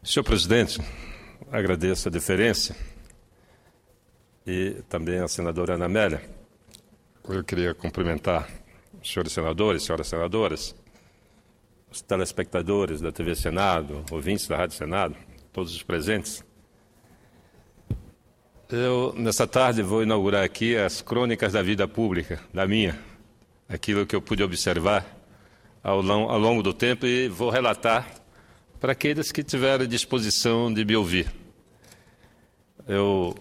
Senhor presidente, agradeço a deferência e também a senadora Ana Amélia. Eu queria cumprimentar os senhores senadores, senhoras senadoras, os telespectadores da TV Senado, ouvintes da Rádio Senado, todos os presentes. Eu, nessa tarde, vou inaugurar aqui as crônicas da vida pública, da minha, aquilo que eu pude observar ao longo do tempo, e vou relatar para aqueles que tiverem disposição de me ouvir. Eu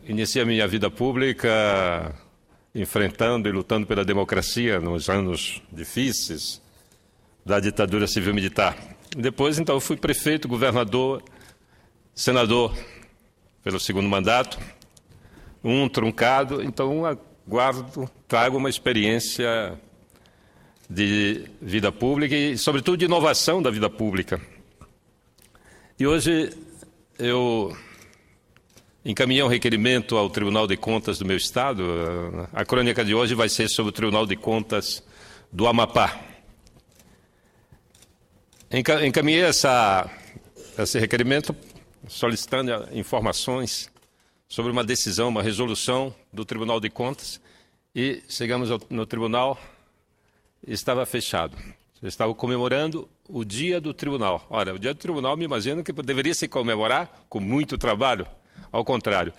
iniciei a minha vida pública enfrentando e lutando pela democracia nos anos difíceis da ditadura civil-militar. Depois, então, fui prefeito, governador, senador pelo segundo mandato, um truncado, então trago uma experiência de vida pública e, sobretudo, de inovação da vida pública. E hoje eu encaminhei um requerimento ao Tribunal de Contas do meu estado. A crônica de hoje vai ser sobre o Tribunal de Contas do Amapá. Encaminhei esse requerimento solicitando informações sobre uma decisão, uma resolução do Tribunal de Contas, e chegamos no tribunal e estava fechado. Estavam comemorando o dia do tribunal. Ora, o dia do tribunal, me imagino que deveria se comemorar com muito trabalho. Ao contrário,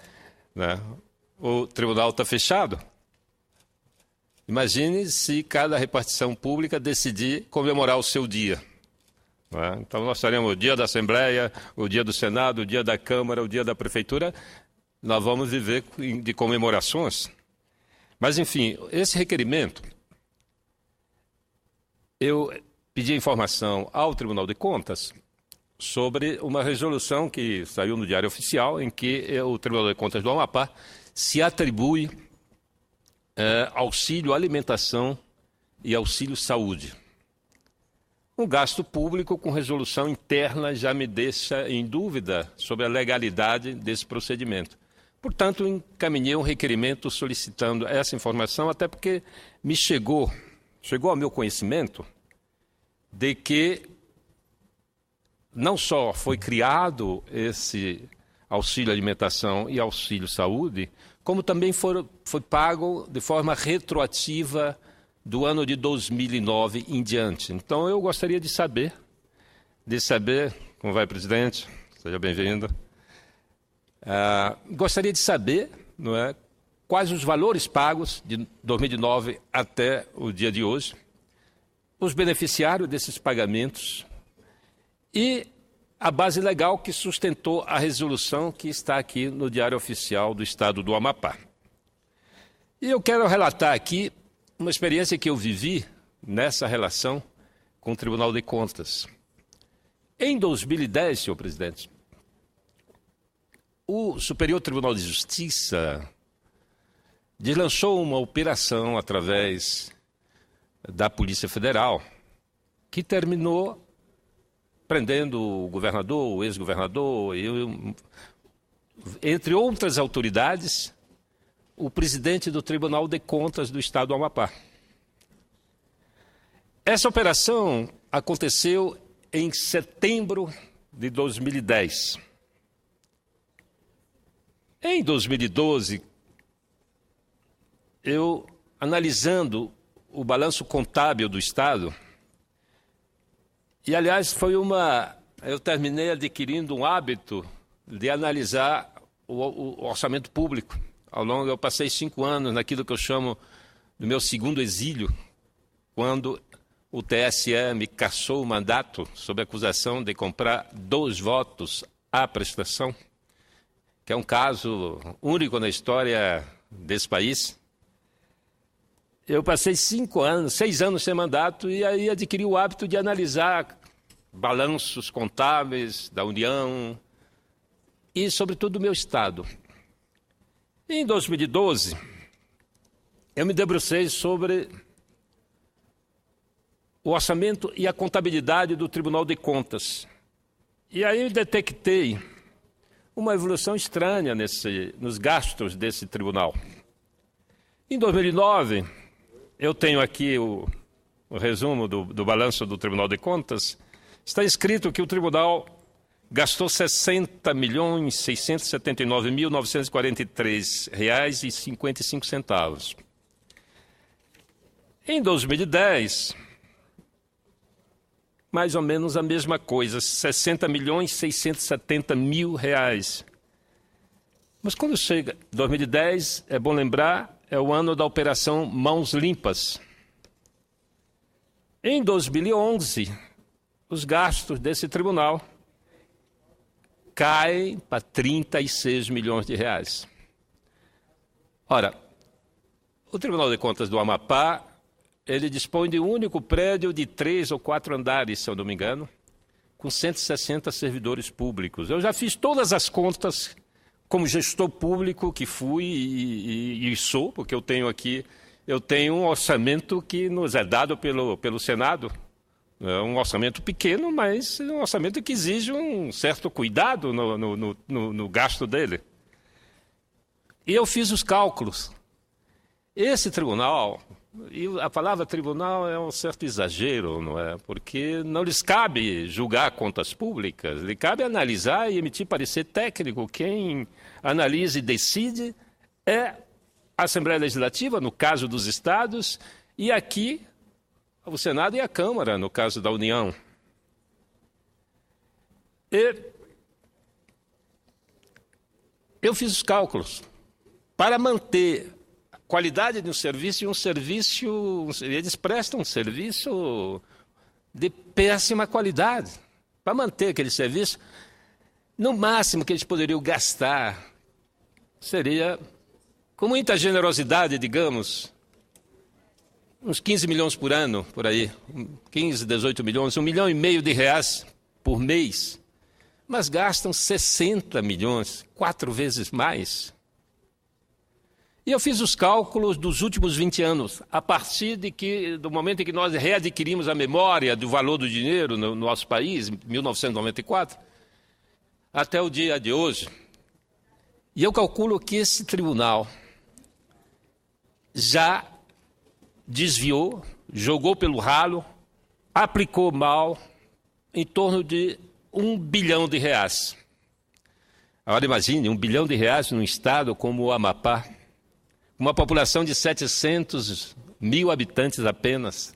né? O tribunal está fechado. Imagine se cada repartição pública decidir comemorar o seu dia. Né? Então, nós teremos o dia da Assembleia, o dia do Senado, o dia da Câmara, o dia da Prefeitura. Nós vamos viver de comemorações. Mas, enfim, esse requerimento, eu pedi informação ao Tribunal de Contas sobre uma resolução que saiu no Diário Oficial, em que o Tribunal de Contas do Amapá se atribui auxílio alimentação e auxílio saúde. Um gasto público com resolução interna já me deixa em dúvida sobre a legalidade desse procedimento. Portanto, encaminhei um requerimento solicitando essa informação, até porque me chegou ao meu conhecimento de que não só foi criado esse auxílio alimentação e auxílio saúde, como também foi pago de forma retroativa do ano de 2009 em diante. Então, eu gostaria de saber, como vai, presidente? Seja bem-vindo. Gostaria de saber, não é, quais os valores pagos de 2009 até o dia de hoje, os beneficiários desses pagamentos e a base legal que sustentou a resolução que está aqui no Diário Oficial do Estado do Amapá. E eu quero relatar aqui uma experiência que eu vivi nessa relação com o Tribunal de Contas. Em 2010, senhor presidente, o Superior Tribunal de Justiça deslançou uma operação através da Polícia Federal, que terminou prendendo o governador, o ex-governador, entre outras autoridades, o presidente do Tribunal de Contas do Estado do Amapá. Essa operação aconteceu em setembro de 2010. Em 2012, eu, analisando o balanço contábil do Estado, e, aliás, eu terminei adquirindo um hábito de analisar o orçamento público. Eu passei 5 anos naquilo que eu chamo do meu segundo exílio, quando o TSE me cassou o mandato sob acusação de comprar 2 votos à prestação, que é um caso único na história desse país. Eu passei 6 anos sem mandato e aí adquiri o hábito de analisar balanços contábeis da União e, sobretudo, do meu Estado. Em 2012, eu me debrucei sobre o orçamento e a contabilidade do Tribunal de Contas. E aí detectei uma evolução estranha nos gastos desse tribunal. Em 2009, eu tenho aqui o resumo do balanço do Tribunal de Contas. Está escrito que o tribunal gastou R$ 60.679.943,55. Em 2010, mais ou menos a mesma coisa, R$ 60.670.000. Mas quando chega 2010, é bom lembrar, é o ano da Operação Mãos Limpas. Em 2011, os gastos desse tribunal caem para R$ 36 milhões. Ora, o Tribunal de Contas do Amapá, ele dispõe de um único prédio de 3 ou 4 andares, se eu não me engano, com 160 servidores públicos. Eu já fiz todas as contas como gestor público que fui e sou, porque eu tenho um orçamento que nos é dado pelo Senado. É um orçamento pequeno, mas é um orçamento que exige um certo cuidado no gasto dele. E eu fiz os cálculos. Esse tribunal, e a palavra tribunal é um certo exagero, não é? Porque não lhes cabe julgar contas públicas, lhe cabe analisar e emitir parecer técnico. Quem analisa e decide é a Assembleia Legislativa, no caso dos estados, e aqui o Senado e a Câmara, no caso da União. E eu fiz os cálculos para manter a qualidade de um serviço, eles prestam um serviço de péssima qualidade. Para manter aquele serviço, no máximo que eles poderiam gastar seria, com muita generosidade, digamos, uns 15 milhões por ano, por aí, 15, 18 milhões, R$1,5 milhão por mês, mas gastam 60 milhões, 4 vezes mais. E eu fiz os cálculos dos últimos 20 anos, a partir do momento em que nós readquirimos a memória do valor do dinheiro no nosso país, em 1994, até o dia de hoje. E eu calculo que esse tribunal já desviou, jogou pelo ralo, aplicou mal em torno de R$1 bilhão. Agora imagine, R$1 bilhão num estado como o Amapá, uma população de 700 mil habitantes apenas.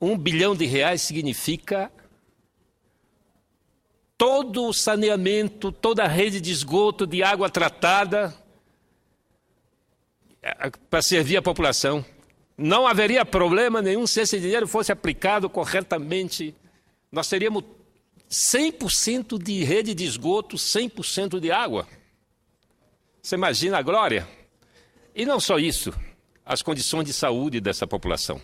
R$1 bilhão significa todo o saneamento, toda a rede de esgoto, de água tratada para servir a população. Não haveria problema nenhum se esse dinheiro fosse aplicado corretamente. Nós teríamos 100% de rede de esgoto, 100% de água. Você imagina a glória? E não só isso, as condições de saúde dessa população.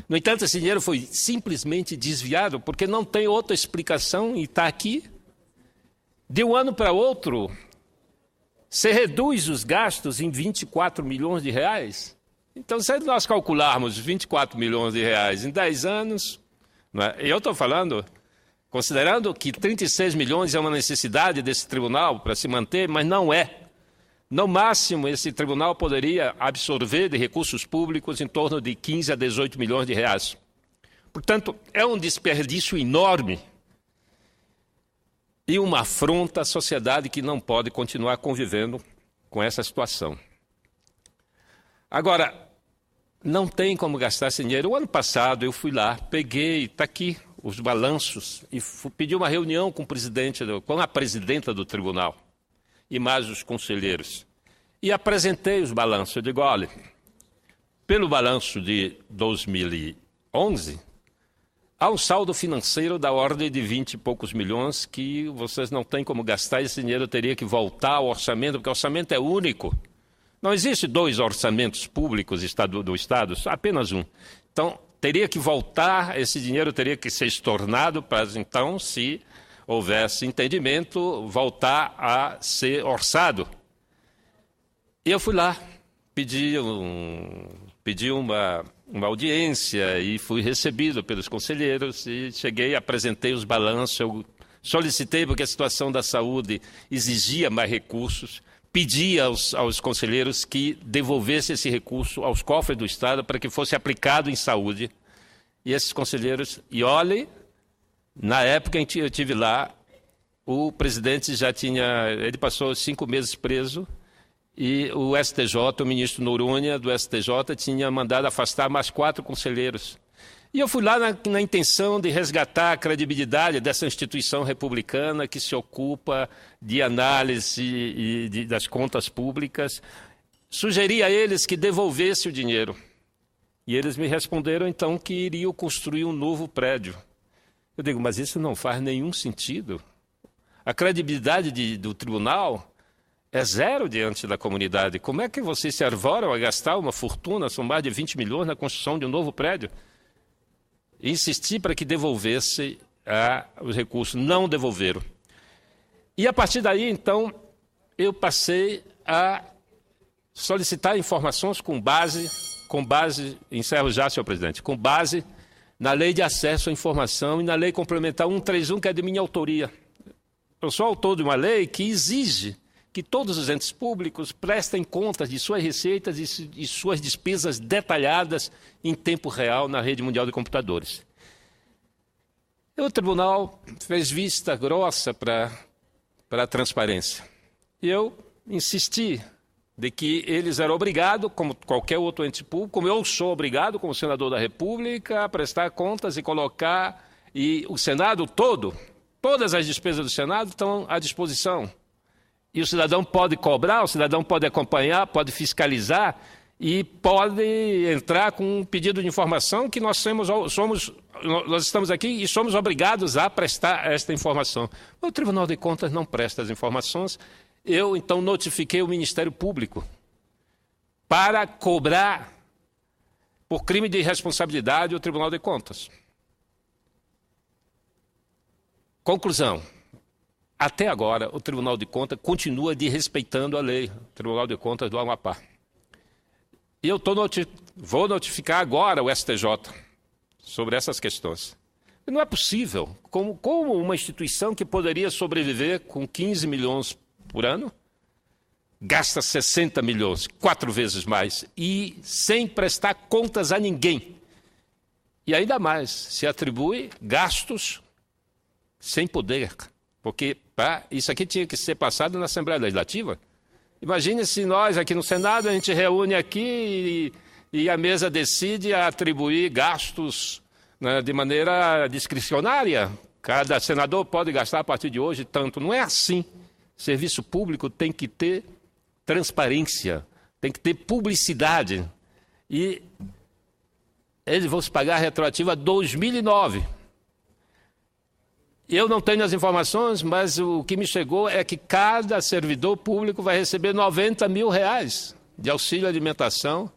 No entanto, esse dinheiro foi simplesmente desviado, porque não tem outra explicação e está aqui. De um ano para outro, você reduz os gastos em R$24 milhões. Então, se nós calcularmos R$24 milhões em 10 anos, não é? Eu estou falando, considerando que 36 milhões é uma necessidade desse tribunal para se manter, mas não é. No máximo, esse tribunal poderia absorver de recursos públicos em torno de 15 a 18 milhões de reais. Portanto, é um desperdício enorme e uma afronta à sociedade que não pode continuar convivendo com essa situação. Agora, não tem como gastar esse dinheiro. O ano passado eu fui lá, peguei, está aqui os balanços, e pedi uma reunião com a presidenta do tribunal e mais os conselheiros. E apresentei os balanços. Eu digo, olha, pelo balanço de 2011, há um saldo financeiro da ordem de 20 e poucos milhões que vocês não têm como gastar. Esse dinheiro teria que voltar ao orçamento, porque o orçamento é único. Não existe 2 orçamentos públicos do Estado, apenas um. Então, teria que voltar, esse dinheiro teria que ser estornado para, então, se houvesse entendimento, voltar a ser orçado. E eu fui lá, pedi uma audiência e fui recebido pelos conselheiros e cheguei, apresentei os balanços, eu solicitei porque a situação da saúde exigia mais recursos, pedi aos conselheiros que devolvessem esse recurso aos cofres do Estado para que fosse aplicado em saúde. E esses conselheiros, e olhe, na época em que eu estive lá, o presidente ele passou 5 meses preso e o STJ, o ministro Noronha do STJ, tinha mandado afastar mais 4 conselheiros. E eu fui lá na intenção de resgatar a credibilidade dessa instituição republicana que se ocupa de análise das contas públicas. Sugeri a eles que devolvesse o dinheiro. E eles me responderam, então, que iriam construir um novo prédio. Eu digo, mas isso não faz nenhum sentido. A credibilidade do tribunal é zero diante da comunidade. Como é que vocês se arvoram a gastar uma fortuna, são mais de 20 milhões, na construção de um novo prédio? E insisti para que devolvesse os recursos. Não devolveram. E a partir daí, então, eu passei a solicitar informações com base, encerro já, senhor presidente, com base na Lei de Acesso à Informação e na Lei Complementar 131, que é de minha autoria. Eu sou autor de uma lei que exige que todos os entes públicos prestem contas de suas receitas e suas despesas detalhadas em tempo real na rede mundial de computadores. O tribunal fez vista grossa para a transparência. E eu insisti de que eles eram obrigados, como qualquer outro ente público, como eu sou obrigado, como senador da República, a prestar contas e colocar, e o Senado todo, todas as despesas do Senado estão à disposição. E o cidadão pode cobrar, o cidadão pode acompanhar, pode fiscalizar e pode entrar com um pedido de informação que nós estamos aqui e somos obrigados a prestar esta informação. O Tribunal de Contas não presta as informações. Eu, então, notifiquei o Ministério Público para cobrar, por crime de irresponsabilidade, o Tribunal de Contas. Conclusão. Até agora, o Tribunal de Contas continua desrespeitando a lei, o Tribunal de Contas do Amapá. E eu vou notificar agora o STJ sobre essas questões. E não é possível, como uma instituição que poderia sobreviver com 15 milhões por ano, gasta 60 milhões, 4 vezes mais, e sem prestar contas a ninguém. E ainda mais, se atribui gastos sem poder, porque isso aqui tinha que ser passado na Assembleia Legislativa. Imagine se nós aqui no Senado, a gente reúne aqui e a mesa decide atribuir gastos, né, de maneira discricionária. Cada senador pode gastar a partir de hoje tanto. Não é assim. Serviço público tem que ter transparência, tem que ter publicidade. E eles vão se pagar retroativa 2009. Eu não tenho as informações, mas o que me chegou é que cada servidor público vai receber R$90 mil de auxílio alimentação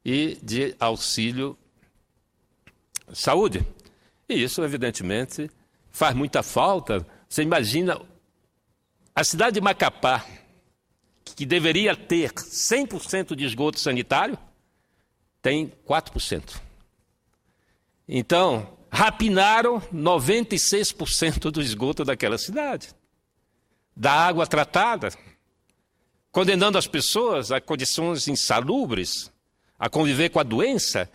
e de auxílio saúde. E isso, evidentemente, faz muita falta. Você imagina a cidade de Macapá, que deveria ter 100% de esgoto sanitário, tem 4%. Então, rapinaram 96% do esgoto daquela cidade, da água tratada, condenando as pessoas a condições insalubres, a conviver com a doença,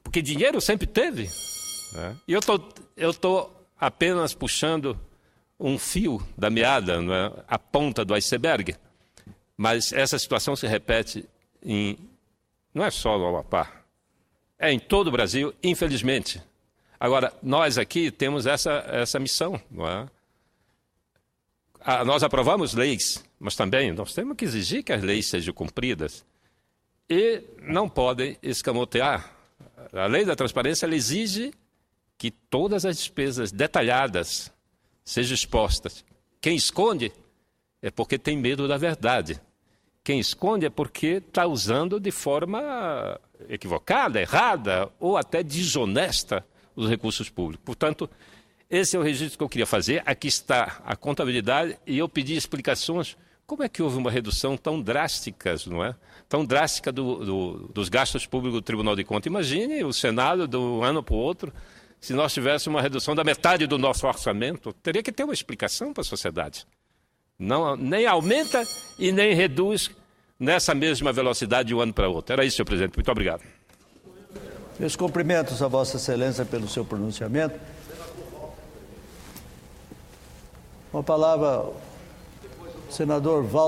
porque dinheiro sempre teve. Né? E eu estou apenas puxando um fio da meada, não é? A ponta do iceberg, mas essa situação se repete não é só no Amapá, é em todo o Brasil, infelizmente. Agora, nós aqui temos essa missão, não é? Nós aprovamos leis, mas também nós temos que exigir que as leis sejam cumpridas e não podem escamotear. A lei da transparência ela exige que todas as despesas detalhadas sejam expostas. Quem esconde é porque tem medo da verdade. Quem esconde é porque está usando de forma equivocada, errada ou até desonesta os recursos públicos. Portanto, esse é o registro que eu queria fazer. Aqui está a contabilidade e eu pedi explicações. Como é que houve uma redução tão drástica, não é? Tão drástica dos gastos públicos do Tribunal de Contas? Imagine o Senado, de um ano para o outro, se nós tivéssemos uma redução da metade do nosso orçamento, teria que ter uma explicação para a sociedade. Não, nem aumenta e nem reduz nessa mesma velocidade de um ano para o outro. Era isso, senhor presidente. Muito obrigado. Meus cumprimentos a Vossa Excelência pelo seu pronunciamento. Com a palavra, senador Valdo.